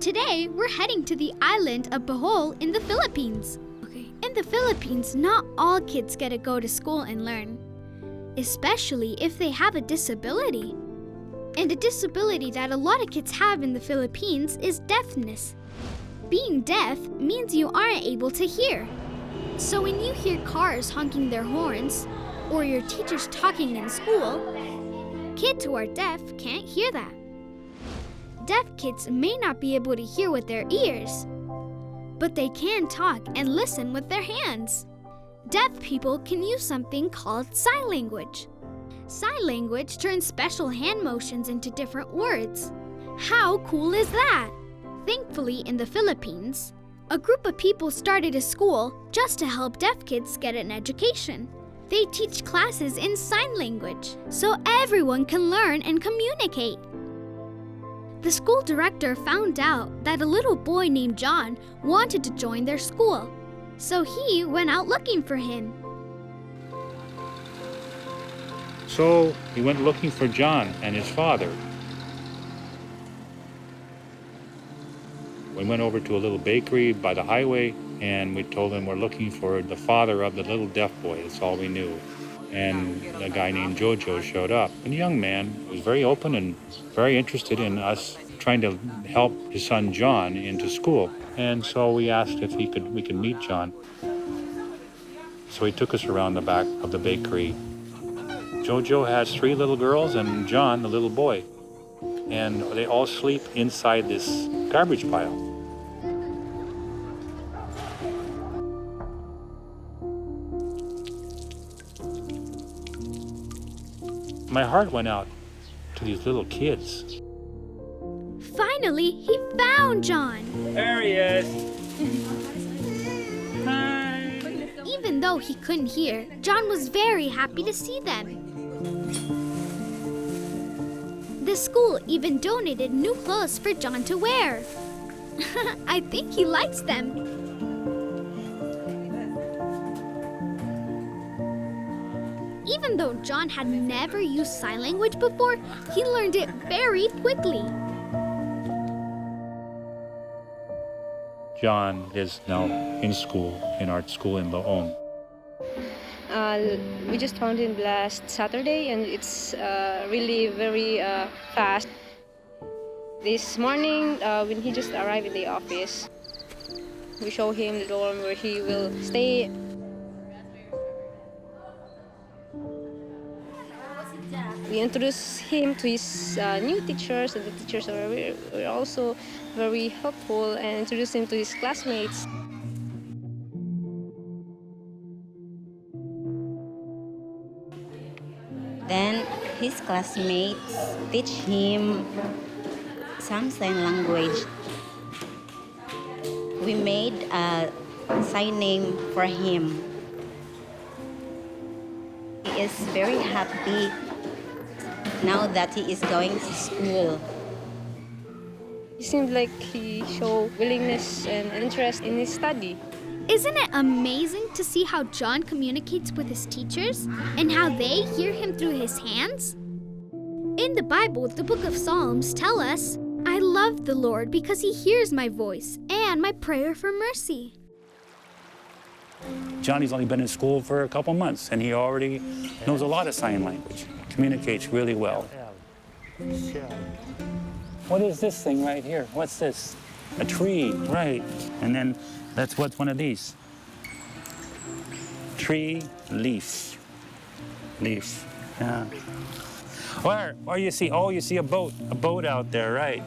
Today, we're heading to the island of Bohol in the Philippines. In the Philippines, not all kids get to go to school and learn, especially if they have a disability. And a disability that a lot of kids have in the Philippines is deafness. Being deaf means you aren't able to hear. So when you hear cars honking their horns, or your teachers talking in school, kids who are deaf can't hear that. Deaf kids may not be able to hear with their ears, but they can talk and listen with their hands. Deaf people can use something called sign language. Sign language turns special hand motions into different words. How cool is that? Thankfully, in the Philippines, a group of people started a school just to help deaf kids get an education. They teach classes in sign language so everyone can learn and communicate. The school director found out that a little boy named John wanted to join their school, so he went out looking for him. So he went looking for John and his father. We went over to a little bakery by the highway and we told him we're looking for the father of the little deaf boy. That's all we knew. And a guy named Jojo showed up. And the young man was very open and very interested in us trying to help his son John into school. And so we asked if we could meet John. So he took us around the back of the bakery. Jojo has 3 little girls and John, the little boy. And they all sleep inside this garbage pile. My heart went out to these little kids. Finally, he found John. There he is. Hi. Even though he couldn't hear, John was very happy to see them. The school even donated new clothes for John to wear. I think he likes them. Even though John had never used sign language before, he learned it very quickly. John is now in school, in art school in Bohol. We just found him last Saturday and it's really very fast. This morning, when he just arrived in the office, we show him the dorm where he will stay. We introduce him to his new teachers, and the teachers were also very helpful, and introduce him to his classmates. Then his classmates teach him some sign language. We made a sign name for him. He is very happy now that he is going to school. He seemed like he showed willingness and interest in his study. Isn't it amazing to see how John communicates with his teachers and how they hear him through his hands? In the Bible, the book of Psalms tell us, "I love the Lord because he hears my voice and my prayer for mercy." Johnny's only been in school for a couple months and he already knows a lot of sign language. Communicates really well. What is this thing right here? What's this? A tree, right. And then what's one of these? Tree, leaf. Leaf, yeah. Or you see a boat out there, right.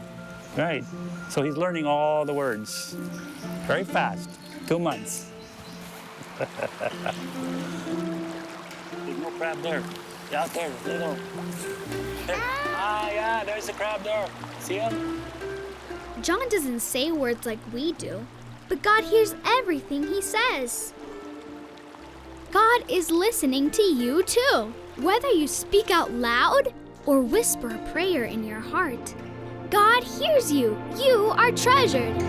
Right. So he's learning all the words very fast, 2 months. There's no crab there. Out there, little. There. Yeah, there's the crab there. See him? John doesn't say words like we do, but God hears everything he says. God is listening to you too, whether you speak out loud or whisper a prayer in your heart. God hears you. You are treasured.